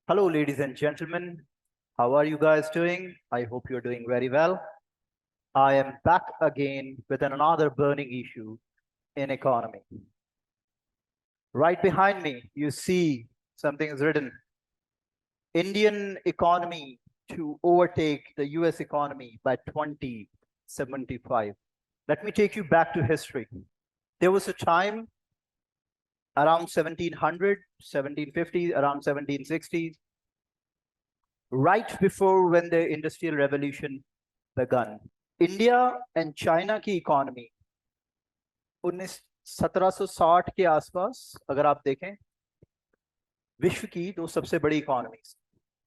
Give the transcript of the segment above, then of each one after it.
Hello, ladies and gentlemen. How are you guys doing? I hope you're doing very well. I am back again with another burning issue in economy. Right behind me, you see something is written Indian economy to overtake the US economy by 2075. Let me take you back to history. There was a time around 1700, 1750, around 1760s, right before when the Industrial Revolution began. India and China की economy 1760 के आसपास अगर आप देखें विश्व की दो सबसे बड़ी इकोनॉमीज।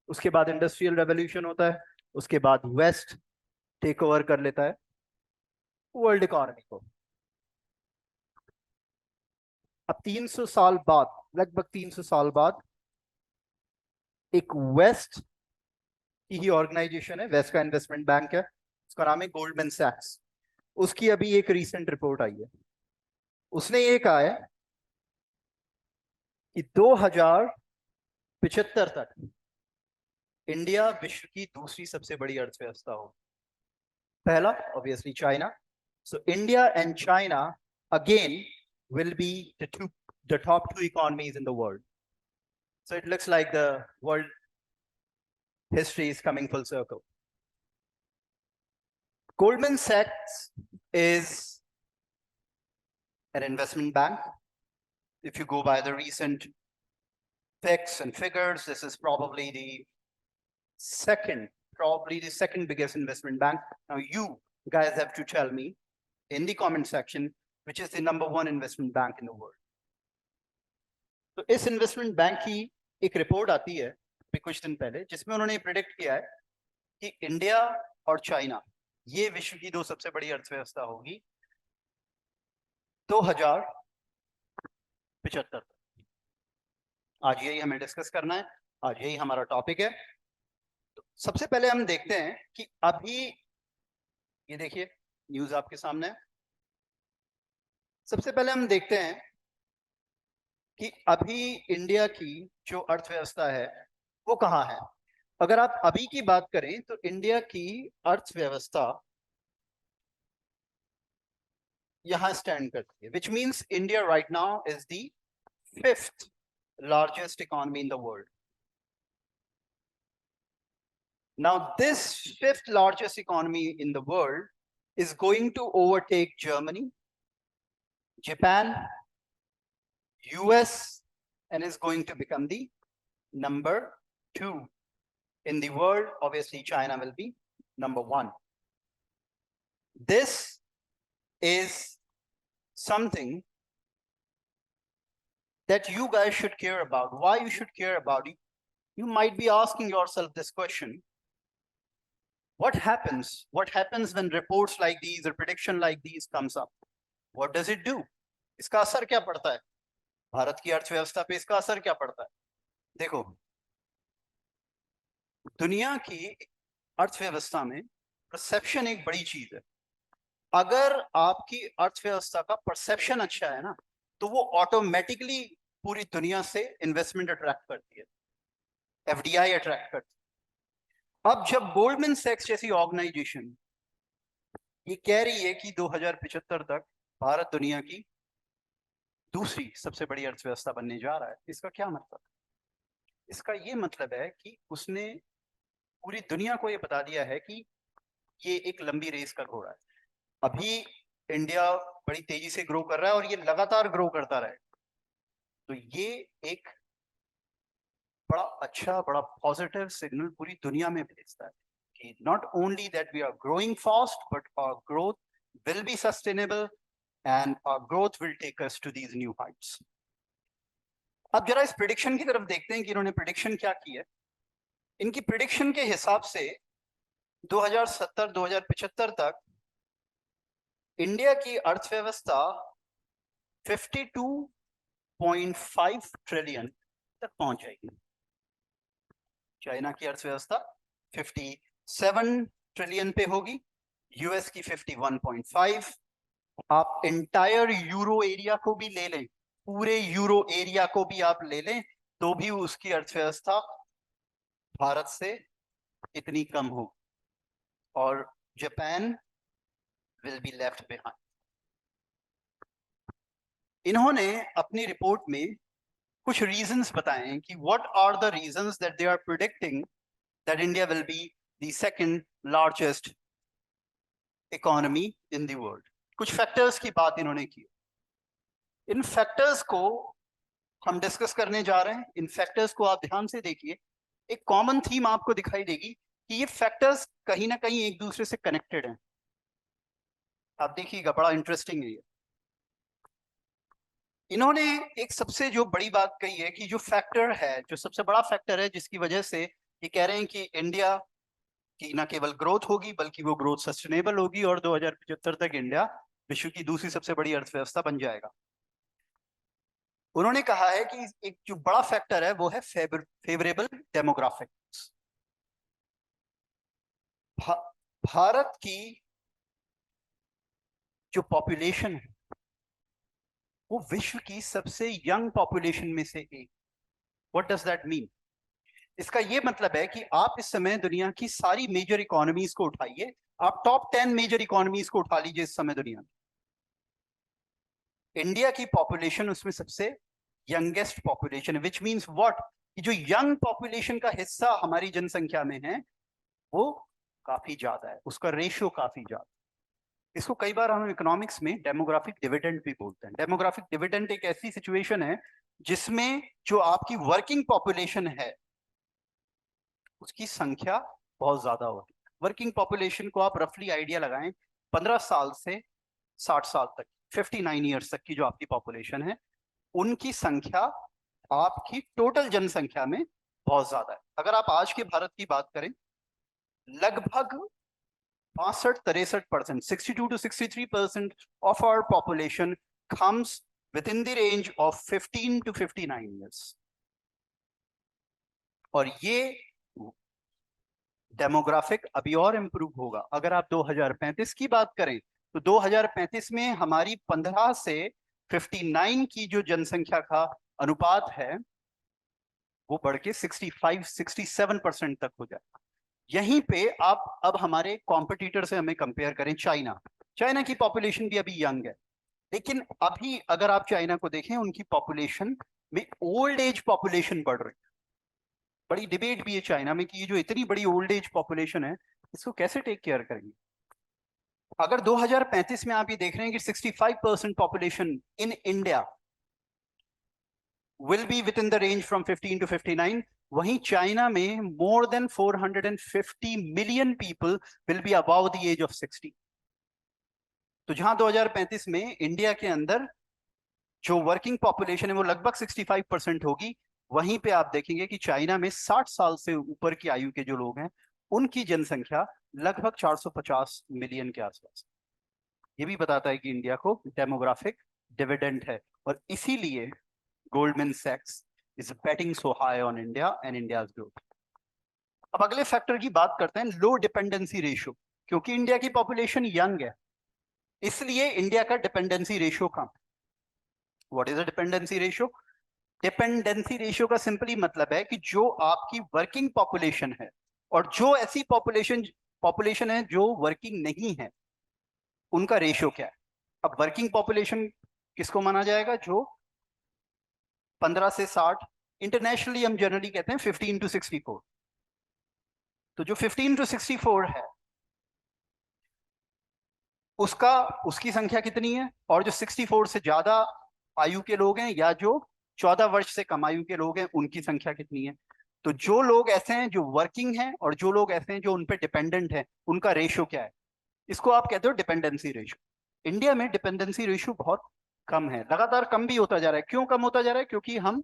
उसके बाद इंडस्ट्रियल रेवोल्यूशन होता है, उसके बाद वेस्ट टेक ओवर कर लेता है वर्ल्ड इकोनॉमी को। अब 300 साल बाद, लगभग 300 साल बाद, एक वेस्ट की ही ऑर्गेनाइजेशन है, वेस्ट का इन्वेस्टमेंट बैंक है, उसका नाम है गोल्डमैन सैक्स। उसकी अभी एक रीसेंट रिपोर्ट आई है। उसने ये कहा है कि 2075 तक इंडिया विश्व की दूसरी सबसे बड़ी अर्थव्यवस्था हो। पहला obviously China, so India and China again will be the top two economies in the world. So it looks like the world history is coming full circle. Goldman Sachs is an investment bank. If you go by the recent facts and figures, this is probably the second biggest investment bank. Now you guys have to tell me in the comment section which is the number one investment bank in the world. तो इस investment bank की एक report आती है कुछ दिन पहले, जिसमें उन्होंने प्रेडिक्ट किया है कि इंडिया और चाइना ये विश्व की दो सबसे बड़ी अर्थव्यवस्था होगी 2075 तक। आज यही हमें डिस्कस करना है, आज यही हमारा टॉपिक है। तो सबसे पहले हम देखते हैं कि अभी ये देखिए न्यूज आपके सामने है। सबसे पहले हम देखते हैं कि अभी इंडिया की जो अर्थव्यवस्था है वो कहाँ है। अगर आप अभी की बात करें तो इंडिया की अर्थव्यवस्था यहां स्टैंड करती है, which means India right now is the 5th largest economy in the world. Now this 5th largest economy in the world is going to overtake Germany, Japan, US, and is going to become the number 2 in the world. Obviously China will be number 1. This is something that you guys should care about. Why you should care about it? You might be asking yourself this question. What happens when reports like these or prediction like these comes up? What does it do? इसका असर क्या पड़ता है भारत की अर्थव्यवस्था पे? इसका असर क्या पड़ता है? देखो, दुनिया की अर्थव्यवस्था में परसेप्शन एक बड़ी चीज है। अगर आपकी अर्थव्यवस्था का परसेप्शन अच्छा है ना, तो वो ऑटोमेटिकली पूरी दुनिया से इन्वेस्टमेंट अट्रैक्ट करती है, एफडीआई अट्रैक्ट करती है। अब जब गोल्डमैन सैक्स जैसी ऑर्गेनाइजेशन ये कह रही है कि 2075 तक भारत दुनिया की दूसरी सबसे बड़ी अर्थव्यवस्था बनने जा रहा है, इसका क्या मतलब? इसका ये मतलब है कि उसने पूरी दुनिया को ये बता दिया है कि ये एक लंबी रेस का घोड़ा है। अभी इंडिया बड़ी तेजी से ग्रो कर रहा है और ये लगातार ग्रो करता रहे, तो ये एक बड़ा अच्छा, बड़ा पॉजिटिव सिग्नल पूरी दुनिया में भेजता है कि not only that we are growing fast but our growth will be sustainable and our growth will take us to these new heights. अब जरा इस प्रेडिक्शन की तरफ देखते हैं कि इन्होंने प्रेडिक्शन क्या की है। इनकी प्रेडिक्शन के हिसाब से 2070-2075 तक इंडिया की अर्थव्यवस्था 52.5 ट्रिलियन तक पहुंच जाएगी। चाइना की अर्थव्यवस्था 57 ट्रिलियन पे होगी, यूएस की 51.5। आप इंटायर यूरो एरिया को भी ले लें, पूरे यूरो एरिया को भी आप ले लें, तो भी उसकी अर्थव्यवस्था भारत से इतनी कम हो और Japan will be left behind. इन्होंने अपनी रिपोर्ट में कुछ रीजंस बताए हैं कि what are the reasons that they are predicting that India will be the second largest economy in the world. कुछ फैक्टर्स की बात इन्होंने की। इन फैक्टर्स को हम डिस्कस करने जा रहे हैं। इन फैक्टर्स को आप ध्यान से देखिए, एक कॉमन थीम आपको दिखाई देगी कि ये फैक्टर्स कहीं ना कहीं एक दूसरे से कनेक्टेड हैं। आप देखिएगा, बड़ा इंटरेस्टिंग है ये। इन्होंने एक सबसे जो बड़ी बात कही है कि जो फैक्टर है, जो सबसे बड़ा फैक्टर है जिसकी वजह से ये कह रहे हैं कि इंडिया की ना केवल ग्रोथ होगी बल्कि वो ग्रोथ सस्टेनेबल होगी और 2075 तक इंडिया विश्व की दूसरी सबसे बड़ी अर्थव्यवस्था बन जाएगा। उन्होंने कहा है कि एक जो बड़ा फैक्टर है वो है फेवरेबल डेमोग्राफिक्स। भारत की जो पॉपुलेशन है वो विश्व की सबसे यंग पॉपुलेशन में से एक। What does that mean? इसका ये मतलब है कि आप इस समय दुनिया की सारी मेजर इकोनॉमीज को उठाइए, आप टॉप 10 मेजर इकोनॉमीज को उठा लीजिए इस समय दुनिया में, इंडिया की पॉपुलेशन उसमें सबसे यंगेस्ट पॉपुलेशन है। विच मीन्स व्हाट, कि जो यंग पॉपुलेशन का हिस्सा हमारी जनसंख्या में है वो काफी ज्यादा है, उसका रेशियो काफी ज्यादा। इसको कई बार हम इकोनॉमिक्स में डेमोग्राफिक डिविडेंड भी बोलते हैं। डेमोग्राफिक डिविडेंड एक ऐसी सिचुएशन है जिसमें जो आपकी वर्किंग पॉपुलेशन है उसकी संख्या बहुत ज्यादा होती है। वर्किंग पॉपुलेशन को आप रफली आइडिया लगाएं, 15 साल से 60 साल तक, 59 ईयर्स तक की जो आपकी पॉपुलेशन है उनकी संख्या आपकी टोटल जनसंख्या में बहुत ज्यादा है। अगर आप आज के भारत की बात करें, लगभग 65-63%, 62 to 63% of our population comes within the range of 15 to 59 years। और ये डेमोग्राफिक अभी और इंप्रूव होगा। अगर आप 2035 की बात करें तो 2035 में हमारी 15 से 59 की जो जनसंख्या का अनुपात है वो बढ़ के 65-67% तक हो जाए। यहीं पे आप अब हमारे कॉम्पिटिटर से हमें कंपेयर करें, चाइना। चाइना की पॉपुलेशन भी अभी यंग है, लेकिन अभी अगर आप चाइना को देखें उनकी पॉपुलेशन में ओल्ड एज पॉपुलेशन बढ़ रही है। बड़ी डिबेट भी है चाइना में कि ये जो इतनी बड़ी ओल्ड एज पॉपुलेशन है इसको कैसे टेक केयर करेंगे। अगर 2035 में आप ये देख रहे हैं कि 65% population in India will be within the range from 15 to 59, वहीं चाइना में more than 450 million people will be above the age of 60। तो जहां 2035 में इंडिया के अंदर जो वर्किंग पॉपुलेशन है वो लगभग 65% होगी, वहीं पे आप देखेंगे कि चाइना में 60 साल से ऊपर की आयु के जो लोग हैं उनकी जनसंख्या लगभग 450 मिलियन के आसपास। ये भी बताता है कि इंडिया को डेमोग्राफिक डिविडेंड है और इसीलिए गोल्डमैन सैक्स is betting so high on India and India's growth. अब अगले फैक्टर की बात करते हैं, लो डिपेंडेंसी रेशियो। क्योंकि इंडिया की पॉपुलेशन यंग है इसलिए इंडिया का डिपेंडेंसी रेशियो कम। What is a dependency ratio? Dependency ratio का सिंपली मतलब है कि जो आपकी वर्किंग पॉपुलेशन है और जो ऐसी पॉपुलेशन है जो वर्किंग नहीं है उनका रेशियो क्या है। अब वर्किंग पॉपुलेशन किसको माना जाएगा? जो 15 से 60, इंटरनेशनली हम जनरली कहते हैं 15 to 64। तो जो 15 to 64 है उसका उसकी संख्या कितनी है, और जो 64 से ज्यादा आयु के लोग हैं या जो 14 वर्ष से कम आयु के लोग हैं उनकी संख्या कितनी है। तो जो लोग ऐसे हैं जो वर्किंग हैं और जो लोग ऐसे हैं जो उन पे डिपेंडेंट हैं उनका रेशियो क्या है, इसको आप कहते हो डिपेंडेंसी रेशियो। इंडिया में डिपेंडेंसी रेशियो बहुत कम है, लगातार कम भी होता जा रहा है। क्यों कम होता जा रहा है? क्योंकि हम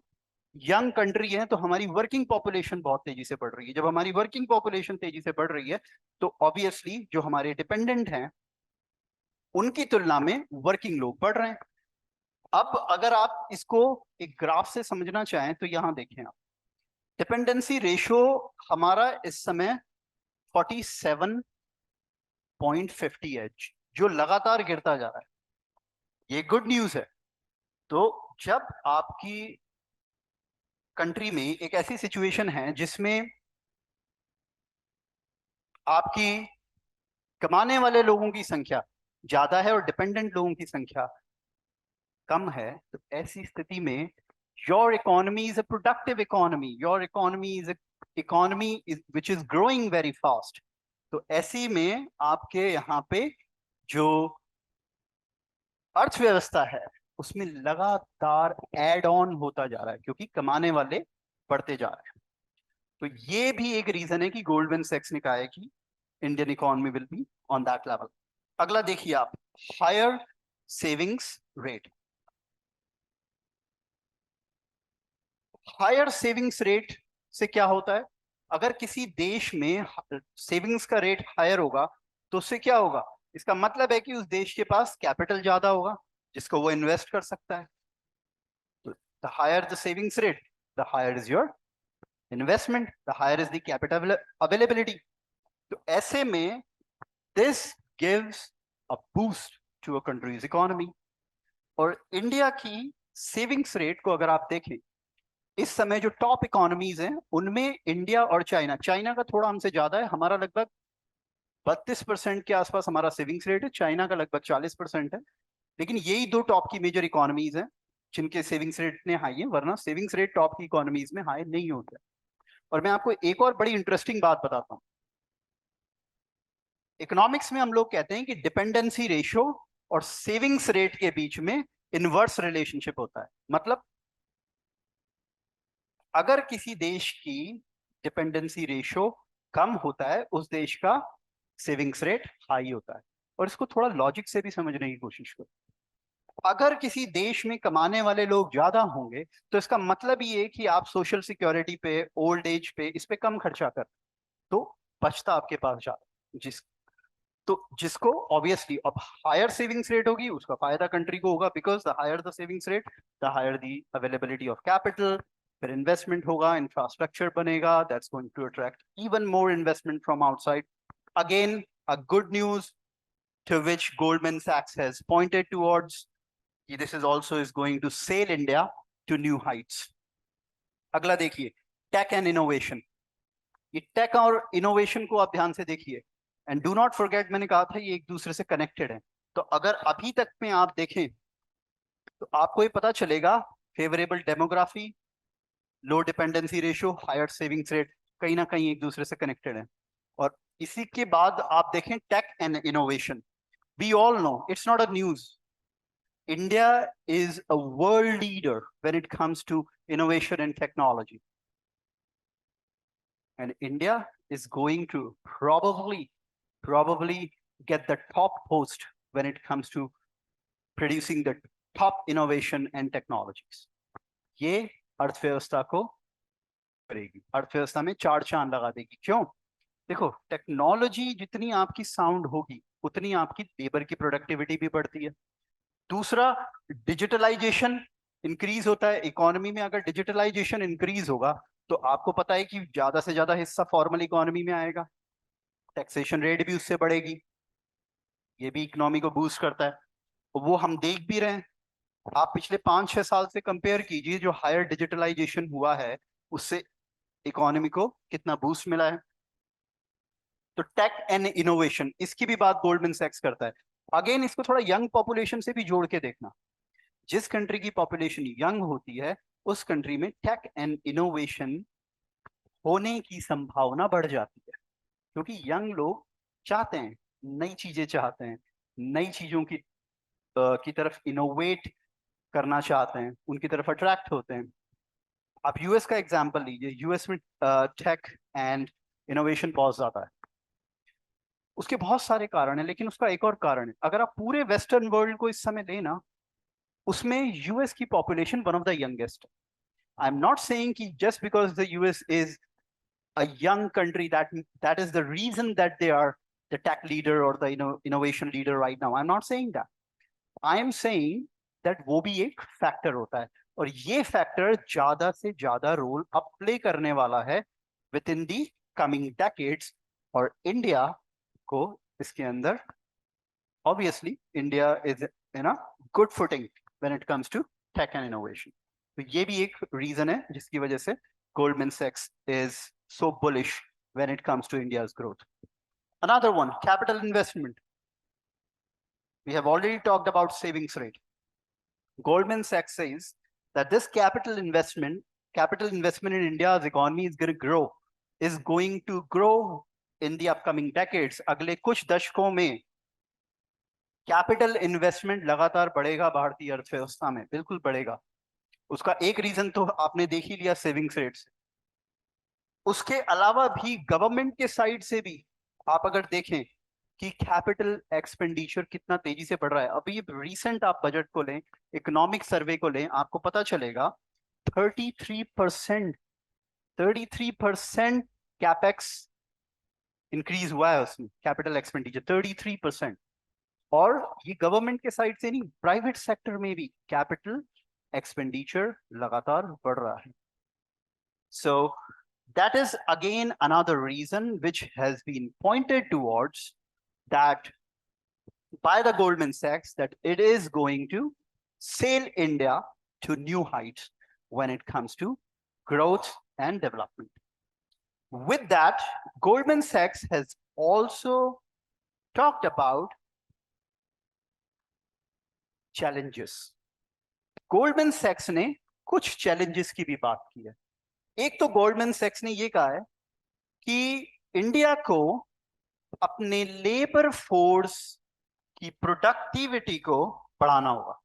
यंग कंट्री है तो हमारी वर्किंग पॉपुलेशन बहुत तेजी से बढ़ रही है। जब हमारी वर्किंग पॉपुलेशन तेजी से बढ़ रही है तो ऑब्वियसली जो हमारे डिपेंडेंट हैं उनकी तुलना में वर्किंग लोग बढ़ रहे हैं। अब अगर आप इसको एक ग्राफ से समझना चाहें तो यहां देखें आप, डिपेंडेंसी रेशियो हमारा इस समय 47.50 है जो लगातार गिरता जा रहा है। ये गुड न्यूज है। तो जब आपकी कंट्री में एक ऐसी सिचुएशन है जिसमें आपकी कमाने वाले लोगों की संख्या ज्यादा है और डिपेंडेंट लोगों की संख्या कम है, तो ऐसी स्थिति में your economy is a productive economy, your economy is economy which is growing very fast. तो ऐसी में आपके यहाँ पे जो अर्थव्यवस्था है उसमें लगातार एड ऑन होता जा रहा है, क्योंकि कमाने वाले बढ़ते जा रहे हैं। तो ये भी एक रीजन है कि गोल्डमैन सैक्स ने कहा है कि Indian economy will be on that level. अगला देखिए आप, higher savings rate. Higher savings rate से क्या होता है? अगर किसी देश में सेविंग्स का रेट हायर होगा तो उससे क्या होगा? इसका मतलब है कि उस देश के पास कैपिटल ज्यादा होगा जिसको वो इन्वेस्ट कर सकता है। तो the higher the savings rate, the higher is your investment, the higher is the capital availability. तो ऐसे में this gives a boost to a country's economy. और इंडिया की सेविंग्स रेट को अगर आप देखें, इस समय जो टॉप इकोनॉमीज हैं उनमें इंडिया और चाइना, चाइना का थोड़ा हमसे ज्यादा है, हमारा लगभग 32% के आसपास हमारा सेविंग्स रेट है, चाइना का लगभग 40% है। लेकिन यही दो टॉप की मेजर इकोनॉमीज हैं जिनके सेविंग्स रेट ने हाई है, वरना सेविंग्स रेट टॉप की इकोनॉमीज में हाई नहीं होता। और मैं आपको एक और बड़ी इंटरेस्टिंग बात बताता हूँ। इकोनॉमिक्स में हम लोग कहते हैं कि डिपेंडेंसी रेशियो और सेविंग्स रेट के बीच में इनवर्स रिलेशनशिप होता है। मतलब अगर किसी देश की डिपेंडेंसी रेशियो कम होता है, उस देश का सेविंग्स रेट हाई होता है। और इसको थोड़ा लॉजिक से भी समझने की कोशिश करो। अगर किसी देश में कमाने वाले लोग ज्यादा होंगे तो इसका मतलब ये कि आप सोशल सिक्योरिटी पे, ओल्ड एज पे, इस पे कम खर्चा कर, तो बचता आपके पास ज्यादा, जिसको ऑब्वियसली अब हायर सेविंग्स रेट होगी उसका फायदा कंट्री को होगा, because the higher the savings rate the higher the availability of capital. फिर इन्वेस्टमेंट होगा, इंफ्रास्ट्रक्चर बनेगा, that's going to attract even more investment from outside. Again a good news to which Goldman Sachs has pointed towards, this is also is going to sail India to new heights. अगला देखिए, take and innovation. ये take और innovation को आप ध्यान से देखिए, and do not forget, मैंने कहा था ये एक दूसरे से कनेक्टेड है। तो अगर अभी तक में आप देखें तो आपको ये पता चलेगा, favourable demography, low dependency ratio, higher savings rate, कहीं ना कहीं एक दूसरे से कनेक्टेड है। और इसी के बाद आप देखें tech and innovation, we all know it's not a news, India is a world leader when it comes to innovation and technology. And India is going to probably get the top post when it comes to producing the top innovation and technologies. ये अर्थव्यवस्था को करेगी, अर्थव्यवस्था में चार चांद लगा देगी। क्यों? देखो, टेक्नोलॉजी जितनी आपकी साउंड होगी उतनी आपकी लेबर की प्रोडक्टिविटी भी बढ़ती है। दूसरा, डिजिटलाइजेशन इंक्रीज होता है इकोनॉमी में। अगर डिजिटलाइजेशन इंक्रीज होगा तो आपको पता है कि ज्यादा से ज्यादा हिस्सा फॉर्मल इकोनॉमी में आएगा, टैक्सेशन रेट भी उससे बढ़ेगी, ये भी इकोनॉमी को बूस्ट करता है। वो हम देख भी रहे हैं। आप पिछले 5-6 साल से कंपेयर कीजिए, जो हायर डिजिटलाइजेशन हुआ है उससे इकोनॉमी को कितना बूस्ट मिला है। तो टेक एंड इनोवेशन, इसकी भी बात गोल्डमैन सैक्स करता है। अगेन इसको थोड़ा यंग पॉपुलेशन से भी जोड़ के देखना। जिस कंट्री की पॉपुलेशन यंग होती है उस कंट्री में टेक एंड इनोवेशन होने की संभावना बढ़ जाती है, क्योंकि यंग लोग चाहते हैं, नई चीजें चाहते हैं, नई चीजों की तरफ इनोवेट करना चाहते हैं, उनकी तरफ अट्रैक्ट होते हैं। आप यूएस का एग्जांपल लीजिए, यूएस में टेक एंड इनोवेशन बहुत ज्यादा है। उसके बहुत सारे कारण हैं, लेकिन उसका एक और कारण है, अगर आप पूरे वेस्टर्न वर्ल्ड को इस समय लेना, उसमें यूएस की population one of the youngest. I am not saying कि just because the US is a young country that is the reason that they are the tech leader or the innovation leader right now. I'm not saying that. I am saying that वो भी एक factor होता है, और ये factor ज्यादा से ज्यादा रोल अब प्ले करने वाला है within the coming decades. और इंडिया को इसके अंदर, obviously India is in a good footing when it comes to tech and innovation. तो ये भी एक रीजन है जिसकी वजह से गोल्डमैन सैक्स is so bullish when it comes to India's growth. Another one, capital investment. We have already talked about savings rate. Goldman Sachs says that this capital investment in India's economy is going to grow in the upcoming decades. अगले कुछ दशकों में capital investment लगातार बढ़ेगा भारतीय अर्थव्यवस्था में, बिल्कुल बढ़ेगा। उसका एक रीजन तो आपने देख ही लिया, सेविंग्स रेट से। उसके अलावा भी गवर्नमेंट के साइड से भी आप अगर देखें कि कैपिटल एक्सपेंडिचर कितना तेजी से बढ़ रहा है। अभी रिसेंट आप बजट को लें, इकोनॉमिक सर्वे को लें, आपको पता चलेगा 33% कैपेक्स इंक्रीज हुआ है उसमें, कैपिटल एक्सपेंडिचर 33%। और ये गवर्नमेंट के साइड से नहीं, प्राइवेट सेक्टर में भी कैपिटल एक्सपेंडिचर लगातार बढ़ रहा है। So that is again another reason which has been pointed towards that by the Goldman Sachs, that it is going to sail India to new heights when it comes to growth and development. With that, Goldman Sachs has also talked about challenges. Goldman Sachs ने कुछ challenges की भी बात की है। एक तो Goldman सैक्स ने ये कहा है कि इंडिया को अपने लेबर फोर्स की प्रोडक्टिविटी को बढ़ाना होगा।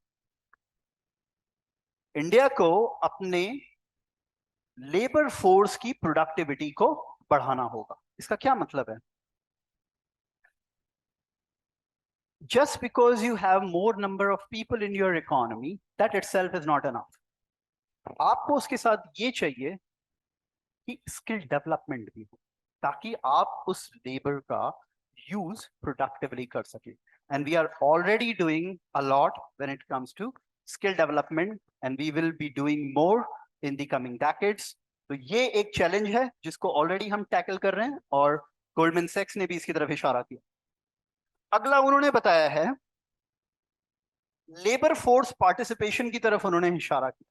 इंडिया को अपने लेबर फोर्स की प्रोडक्टिविटी को बढ़ाना होगा। इसका क्या मतलब है? Just because you have more number of people in your economy, that itself is not enough. आपको उसके साथ ये चाहिए कि स्किल डेवलपमेंट भी हो, ताकि आप उस लेबर का यूज प्रोडक्टिवली कर सके। And we are already doing a lot when it comes to skill development, and we will be doing more in the coming decades. तो ये एक चैलेंज है जिसको ऑलरेडी हम टैकल कर रहे हैं, और गोल्डमैन सैक्स ने भी इसकी तरफ इशारा किया। अगला उन्होंने बताया है लेबर फोर्स पार्टिसिपेशन की तरफ उन्होंने इशारा किया।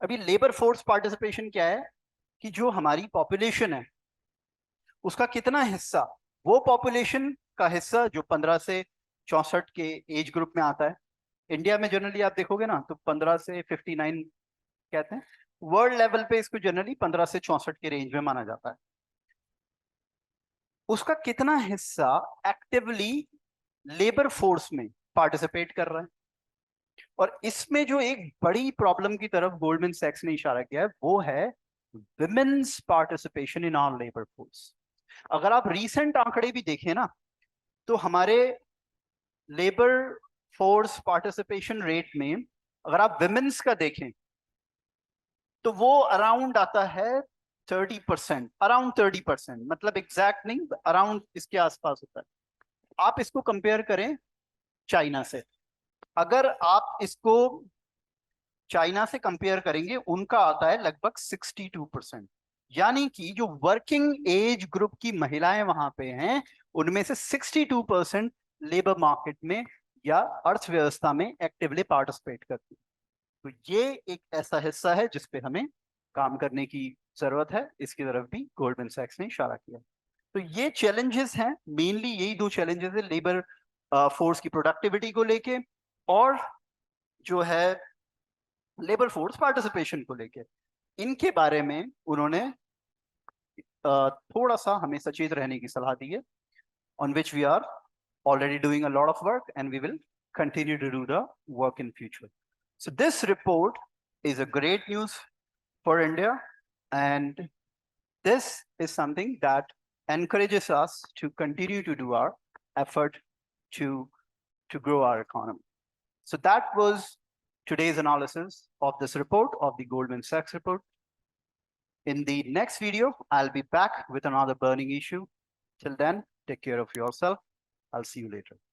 अभी लेबर फोर्स पार्टिसिपेशन क्या है कि जो हमारी पॉपुलेशन है उसका कितना हिस्सा, वो पॉपुलेशन का हिस्सा जो 15 से 64 के एज ग्रुप में आता है। इंडिया में जनरली आप देखोगे ना तो 15 से 59 कहते हैं, वर्ल्ड लेवल पे इसको जनरली 15 से 64 के रेंज में माना जाता है। उसका कितना हिस्सा एक्टिवली लेबर फोर्स में पार्टिसिपेट कर रहा है। और इसमें जो एक बड़ी प्रॉब्लम की तरफ गोल्डमैन सैक्स ने इशारा किया है वो है women's participation in our labour force. अगर आप रीसेंट आंकड़े भी देखें ना तो हमारे लेबर फोर्स पार्टिसिपेशन रेट में अगर आप विमेन्स का देखें तो वो अराउंड आता है 30%, अराउंड 30%, मतलब एग्जैक्ट नहीं, अराउंड इसके आसपास होता है। आप इसको कंपेयर करें चाइना से, अगर आप इसको चाइना से कंपेयर करेंगे उनका आता है लगभग 62%। यानी कि जो वर्किंग एज ग्रुप की महिलाएं वहां पे हैं उनमें से 62% लेबर मार्केट में या अर्थव्यवस्था में एक्टिवली पार्टिसिपेट करती है। तो ये एक ऐसा हिस्सा है जिस पे हमें काम करने की जरूरत है। इसकी तरफ भी गोल्डमैन सैक्स ने इशारा किया। तो ये चैलेंजेस हैं, मेनली यही दो चैलेंजेस है, लेबर फोर्स की प्रोडक्टिविटी को लेके और जो है लेबर फोर्स पार्टिसिपेशन को लेके। इनके बारे में उन्होंने थोड़ा सा हमें सचेत रहने की सलाह दी है, on which we are already doing a lot of work and we will continue to do the work in future. So this report is a great news for India, and this is something that encourages us to continue to do our effort to grow our economy. So that was today's analysis of this report, of the Goldman Sachs report. In the next video, I'll be back with another burning issue. Till then, take care of yourself. I'll see you later.